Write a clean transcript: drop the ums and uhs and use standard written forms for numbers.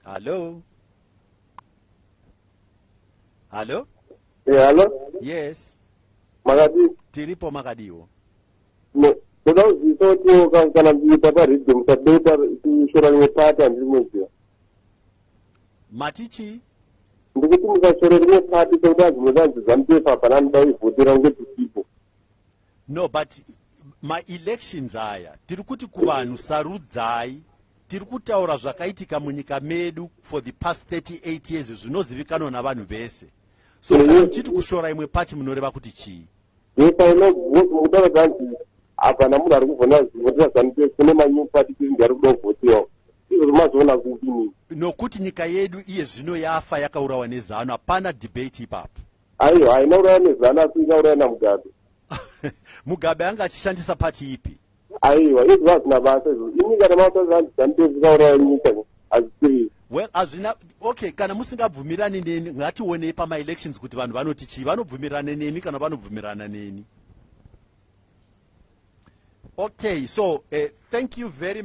Hello? Hello? Yeah, hello? Yes. Magadi. Tiripo Makadiwo. No. So that was the thought you can be better rhythm, but better to show an part and remove you. Matichi? The victim is actually a party so that was some paper for an boy who didn't get to people. No, but my elections aya tirikuti kuvanhu sarudzai tiri kutaura zvakaitika munyika medu for the past 38 years zvinozivikanwa navanhu vese. So kana muchiti kushora imwe pati munoreva kuti chii? Yes, I know what Mudara Danti, Apana Mudaru, what was an my new party in the Rubo Hotel. It was much one of the Nokuti nyika yedu iye zvino yafa yakaurawa nezano, hapana debate ipapo. I know that is Zana Mugabe. Mugabe anga achishandisa pati ipi? It was Navasa. You got a mountain and this as three. Well, okay, kana musingabvumirani neni ngatione pama elections kuti vanhu vanoti chii, vanobvumirana neni kana vanobvumirana neni. Okay, so thank you very much.